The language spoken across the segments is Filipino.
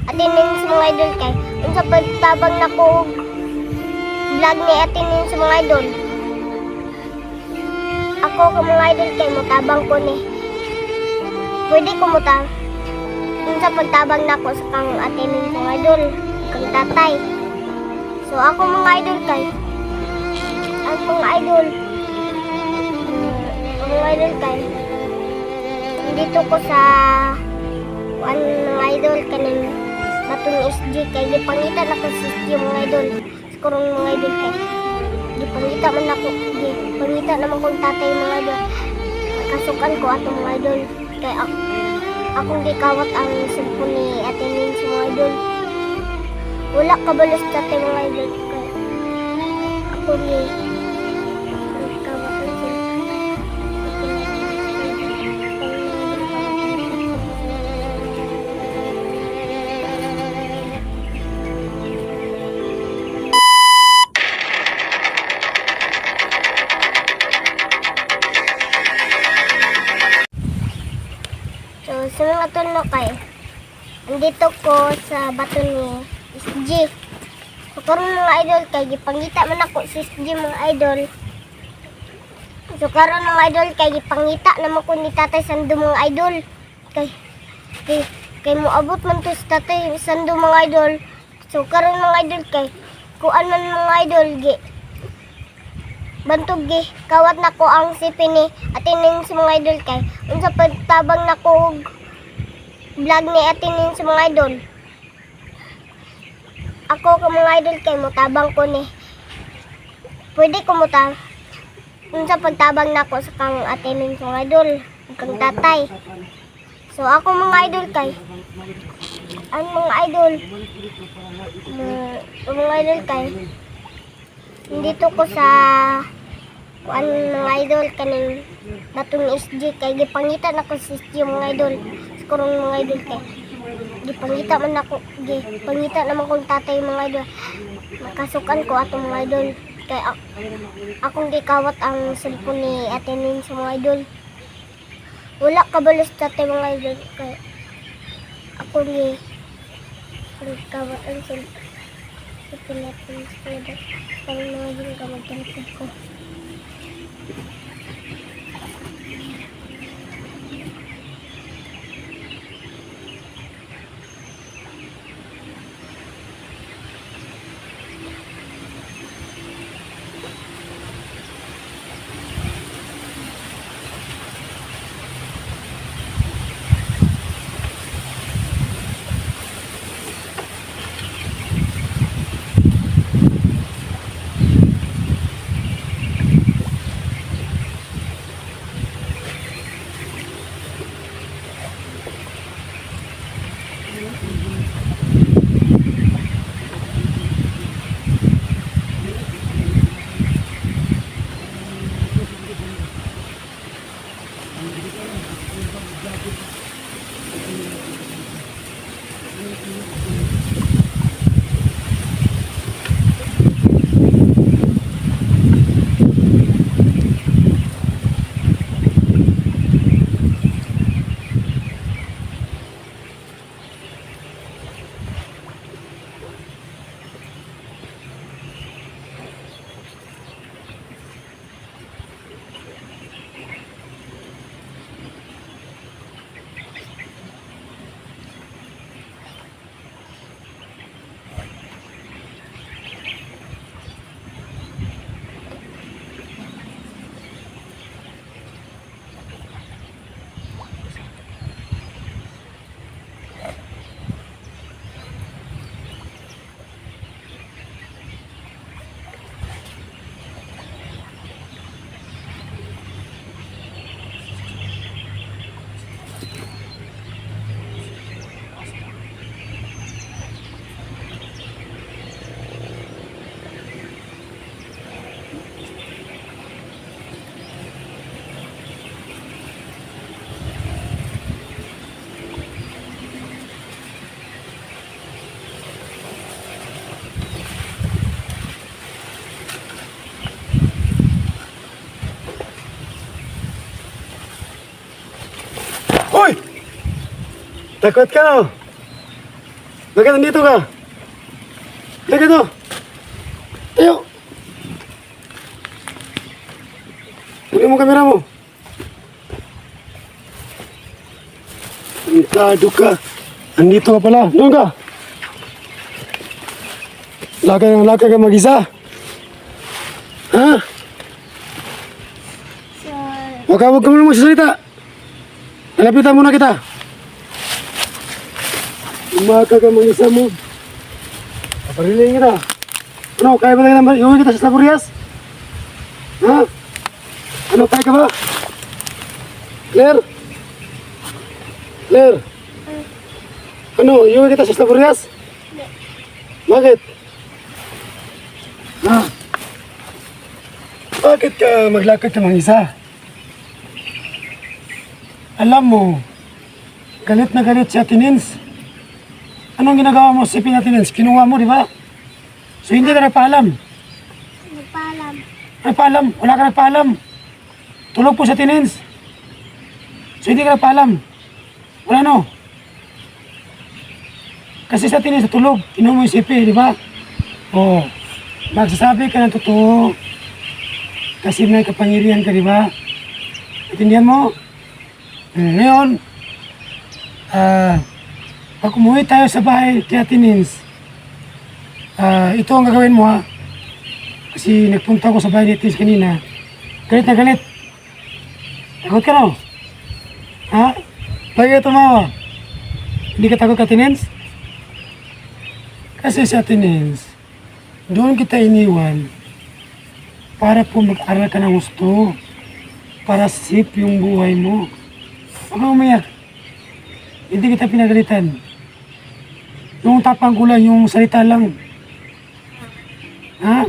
atinin sa mga idol kay unsa pagtabang nako vlog ni atinin sa mga idol. Ako ka mga idol kay mutabang ko ni. Pwede ko mutabang. Unsa pagtabang nako sa kang atinin sa mga idol, kang tatay. So ako mga idol kay ang mga idol dito ko sa mga idol kaning batong SG kay gipangita na ko system mga idol sa kurong mga idol kay gipangita man ako gipangita naman kong tatay mga idol kasukan ko ato mga idol kay akong gikawat ang cellphone ni atinin sa mga idol wala kabalos tatay mga idol kay ako ni sa mga tulo kay andito ko sa bato ni SG. So karon mga idol kay gipangita man ako si SG mga idol. So karon mga idol kay gipangita naman ko ni Tatay Sando mga idol. Kay moabot man to sa Tatay Sando mga idol. So karon mga idol kay kuan man mga idol bantog kawat nako ang sipin ni atinin sa mga idol kay unsa pagtabang nako vlog ni atinin sa mga idol. Ako ka mga idol kay mutabang ko ni. Pwede ko mutabang. Unsa pagtabang nako sa kang atinin sa mga idol, kang tatay. So ako mga idol kay ang mga idol dito ko sa mga idol kaning batong SG kay gipangita na ko system mga idol sa kurong mga idol kay gipangita man ako gipangita naman kong tatay mga idol makasukan ko ato mga idol kay akong gikawat ang cellphone ni atinin sa mga idol wala kabalos tatay mga idol kay ako ni gikawat ang cellphone sa Philippines para mga idol kamagtanong ko. Hoy! Takot ka no? Bakit nandito ka? Halika dito. Tayo. Kunin mo kamera mo. Pintado ka. Andito ka pala. Doon ka. Lakay ka mag-isa. Ha? Sir, Huwag ka muna magsasalita. Nalapitan muna kita. Umaka ka mag-isa mo. Paparilin kita. Ano, kaya ba tayo naman? Iuwi kita sa Saburias? Ha? Ano, kaya ka ba? Claire? Claire? Ano, iuwi kita sa Saburias? Bakit? Ha? Bakit ka maglakad ka mag-isa? Alam mo, galit na galit si Ate Nins. Anong ginagawa mo sa Ate Nins? Kinuha mo, di ba? So hindi ka nagpaalam. nagpaalam. Nagpaalam? Wala ka nagpaalam. Tulog po sa Ate Nins. So hindi ka nagpaalam. Wala no. Kasi sa Ate Nins, tulog. Kinuha mo yung sipi, di ba? Oo. Magsasabi ka ng totoo. Kasi may kapangyarihan ka, di ba? Intindihan mo? Ngayon, pag umuwi tayo sa bahay kay Ate Nins, ito ang gagawin mo ha. Kasi nagpunta ako sa bahay ni Ate Nins kanina. Galit na galit. Takot ka no? Ha? Bakit ka tumawa? Hindi ka takot kay Ate Nins? Kasi sa Ate Nins, doon kita iniwan para po mag-aral ka ng gusto. Para safe yung buhay mo. Huwag kang umiyak. Hindi kita pinagalitan. Yung tapang ko lang, yung salita lang. Ha?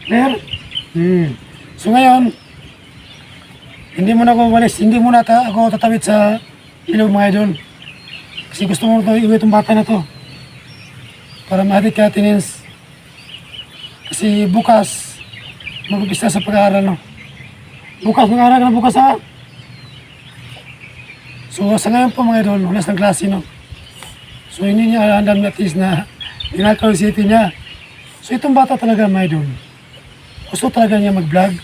Claire? So ngayon, hindi mo na ako walis, hindi mo na ako tatawid sa ilog mga idol. Kasi gusto mo ito, iwi itong bata na to. Para mahatid ka, Ate Nins. Kasi bukas, mag-upista sa pag-aaral, no? Bukas, mag-aaral ka na bukas, ha? So sa ngayon po mga idol, hulas ng klase no. So hindi niya alam at least na ginagawa city niya. So itong bata talaga mga idol, gusto talaga niya mag-vlog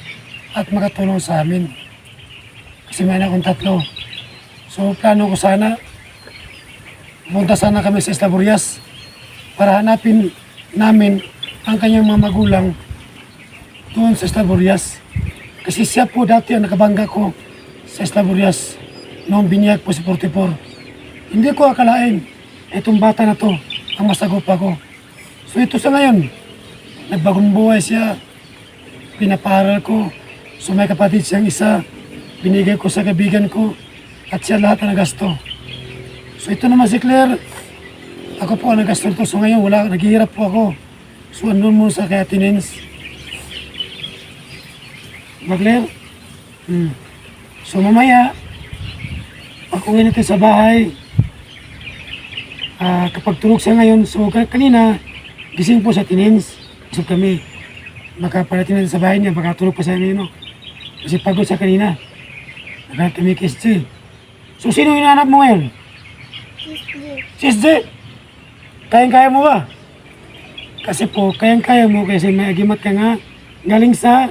at makatulong sa amin. Kasi may anak akong 3. So plano ko sana, punta sana kami sa Estaburias para hanapin namin ang kanyang mga magulang doon sa Estaburias. Kasi siya po dati ang nakabangga ko sa Estaburias noong biniyag po si 44. Hindi ko akalain, itong bata na to, ang masagupa ko. So ito sa ngayon, nagbagong buhay siya, pinaparal ko. So may kapatid siyang isa, binigay ko sa kaibigan ko, at siya lahat ang nagasto. So ito naman si Claire, ako po ang nagasto to. So ngayon, wala, naghihirap po ako. So andun mo sa kay Ate Nins. Ba Claire? So mamaya, pag uwi natin sa bahay, kapag tulog siya ngayon, so kanina, gising po sa Ate Nins. So kami, makaparating natin sa bahay niya, baka tulog pa siya ngayon. No? Kasi pagod siya kanina. Naghanap kami kay SJ. So sino hinahanap mo ngayon? Si SJ. Kayang-kaya mo ba? Kasi po, kayang-kaya mo kasi may agimat ka nga. Galing sa...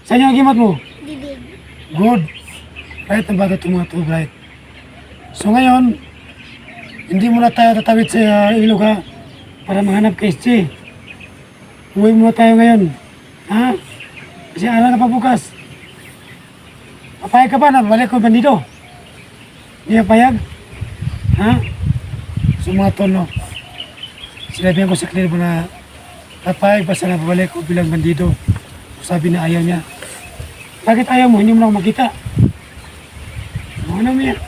Saan yung agimat mo? Bibig. Good. Right na bata itong mga to, right? So ngayon, hindi mo na tayo tatawid sa ilog ha, para maghanap kay SJ. Uwi muna tayo ngayon. Ha? Kasi alam na pa bukas. Papayag ka ba na balik ko bandido? Hindi ka payag? Ha? So mga tol, no? Sinabihan ko sa Claire mo na papayag ba sana babalik ko bilang bandido? Sabi na ayaw niya. Bakit ayaw mo? Hindi mo na ako makita. Ano mo yan?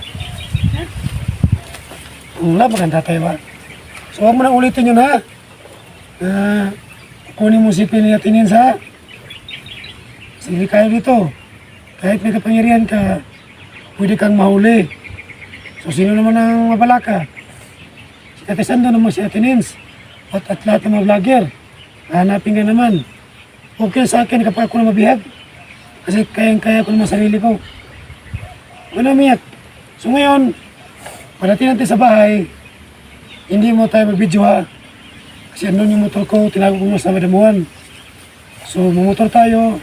Wala, maganda tayo ba? So huwag mo na ulitin yun ha. Kunin mo si Pili at Nins ha. Sige kayo dito. Kahit may kapangyarihan ka, pwede kang mahuli. So sino naman ang mabalaka? Si Ate Sando naman si Ate Nins. At lahat ng mga vlogger. Hanapin ka naman. Okay sa akin kapag ako na mabihag. Kasi kayang-kaya ko naman sarili ko. Wala umiyak. So ngayon, pagdating natin sa bahay, hindi mo tayo mag-video ha. Kasi ano yung motor ko, tinago ko mo sa madamuhan. So, mamotor tayo.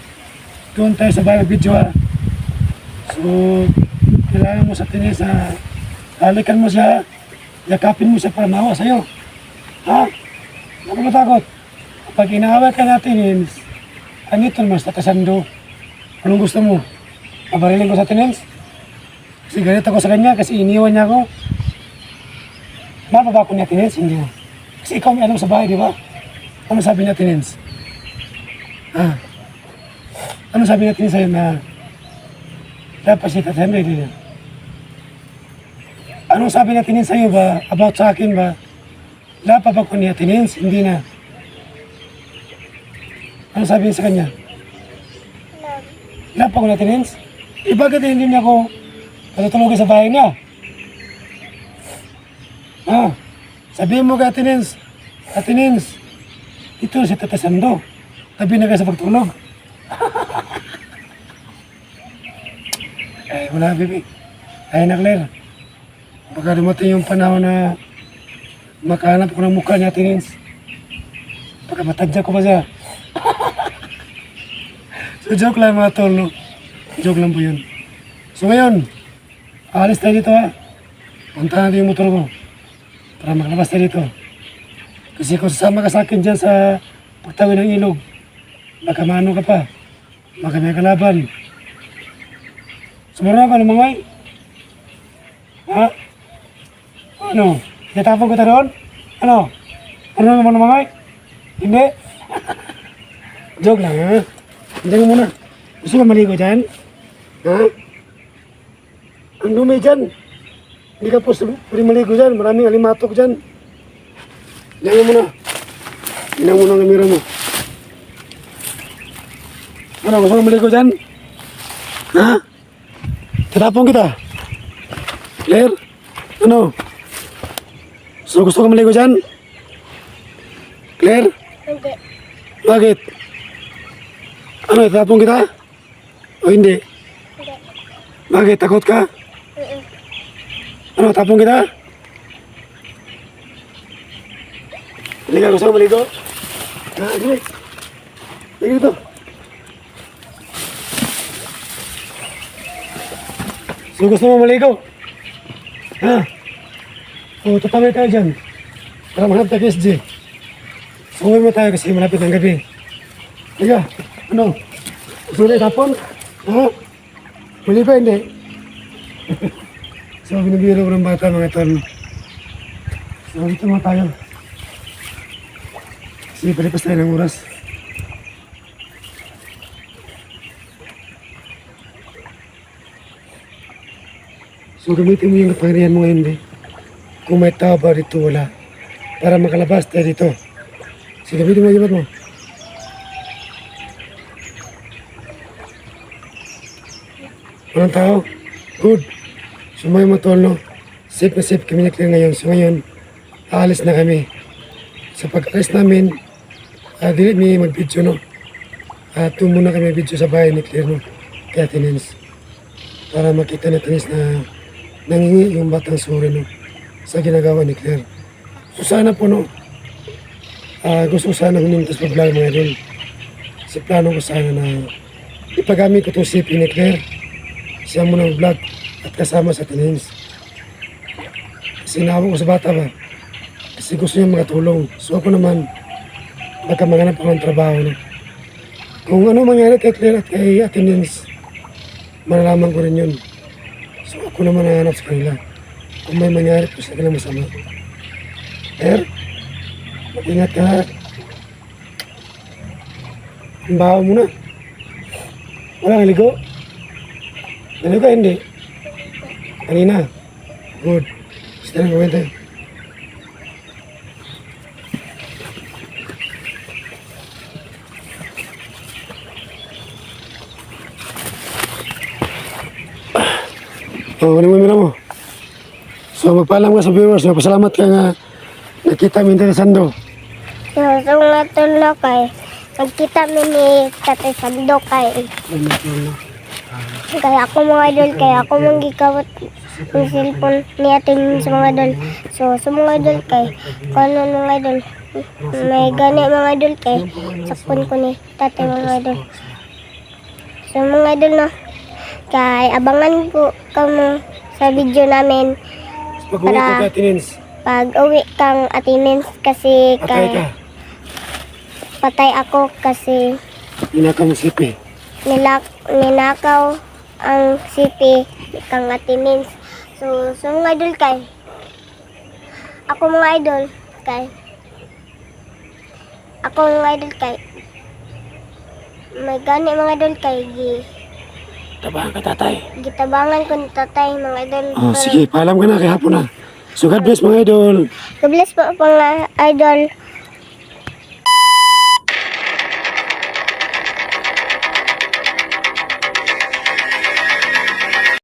Doon tayo sa bahay mag-video ha. So, kailangan mo sa Tines na halikan mo siya, yakapin mo siya para mawa sa'yo. Ha? Huwag ka matakot. Kapag inaaway ka natin, anito naman sa tasando. Anong gusto mo? Pabarilin ko sa Tines? Kasi galit ako sa kanya kasi iniwan niya ako. Mapaba ko niya Tines? Hindi mo. Kasi ikaw may alam sa bahay, di ba? Ano sabi niya Tines? Ha? Ano sabi niya Tines sa'yo na dapat siya tasando? Hindi niya. Anong sabi niya Tines sa'yo ba? About sa akin ba? Dapat ba ko niya Tines? Hindi na. Ano sabi niya sa kanya? Dapat ko niya Tines? Bakit hindi niya ako patutulogin sa bahay niya? Ah, sabihin mo kay Tines, ito si Tata Sando. Tabi na kayo sa pagtulog. Wala, baby. Ay na, Claire. Baka dumating yung panahon na makahanap ko ng mukha niya, Tines. Baka matadya ko pa siya. So, joke lang mga tol, no? Joke lang po yun. So, ngayon, aalis tayo dito, ha? Punta natin yung motor ko para makalabas tayo dito. Kasi kung sasama ka sa akin dyan sa pagtawid ng ilog, baka maano ka pa, baka may kalaban. Sumuro ka ng mangay? Ha? Ano? Itatapon ko tayo doon? Ano? Ano naman ng mangay? Hindi? Joke lang, ha? Hindi mo muna. Gusto ka maligo dyan? Ha? Ang dumi dyan. Hindi ka po pwede maligo dyan. Maraming alimatok dyan. Diyan mo muna. Diyan mo na ang kamera mo. Ano, gusto ka maligo dyan? Ha? Tatapon kita. Claire? Ano? So gusto ka maligo dyan? Claire? Hindi. Bakit? Ano, tatapon kita? O hindi? Hindi. Bakit? Takot ka? Mm-mm. Ano, tapon kita? Hindi ka gusto maligo? Ha, hindi. Hindi dito. So gusto mo maligo? Ha? O, tatawid tayo dyan. Para mahanap tayo SG. So, uwi mo tayo kasi malapit ng gabi. Liga, ano? Gusto mo na itapon? Ha? Mali ba hindi? So, binibiro ko ng bata mga tol. So, dito mga tayo. Sige, palipas tayo ng oras. So, gamitin mo yung kapangyarihan mo ngayon, eh. Kung may tao ba dito, wala. Para makalabas tayo dito. Sige, gamitin mo yung ibat mo. Walang tao? Good. So, mga matol, no? Safe na safe kami ni Claire ngayon. So, ngayon, aalis na kami. Sa pag-alis namin, dili mi mag-video, no? Doon muna kami video sa bahay ni Claire, no? Kaya Tines. Para makita ni Tines na nangingi yung batang suri, no? Sa ginagawa ni Claire. So, sana po, no? Gusto ko sana humintas pag-vlog mga idol. Kasi plano ko sana na ipagamit ko itong CP ni Claire. Siya muna mag-vlog at kasama sa Tines. Kasi naawag ko sa bata ba? Kasi gusto niya makatulong. So ako naman, baka maghanap ako ng trabaho. No? Kung ano mangyari kay Claire at kay Tines, malalaman ko rin yun. So ako naman nahanap sa kanila. Kung may mangyari po sa kanila masama. Claire, mag-ingat ka. Ang baho mo na. Wala naligo? Naligo ka hindi? Kanina? Good. Gusto na gawin tayo. Ano mo yung mo? So magpaalam ka sa viewers. Pasalamat ka nga nakita mo yung Sando. So nga tulo kay nagkita mi ni Tatay Sando kay kaya ako mga idol kaya ako manggikawat ang cellphone ni atin sa mga idol. So sa mga idol kay kung ano mga idol may gani mga idol kay sakpon ko ni tatay mga idol. So mga idol no, kay abangan po kamo sa video namin Pag-uwi ko Para- ka, Tinins. pag uwi kang attendance kasi Patay ka. kay patay ako kasi Inakaw mo sipi. ninakaw ang city kang attendance. So mga idol kay ako mga idol kay may gani mga idol kay Tabahan ka, tatay. gitabangan ko ni tatay mga idol. Oh, sige, paalam ka na, kay hapon na. So God bless mga idol. God bless po mga idol.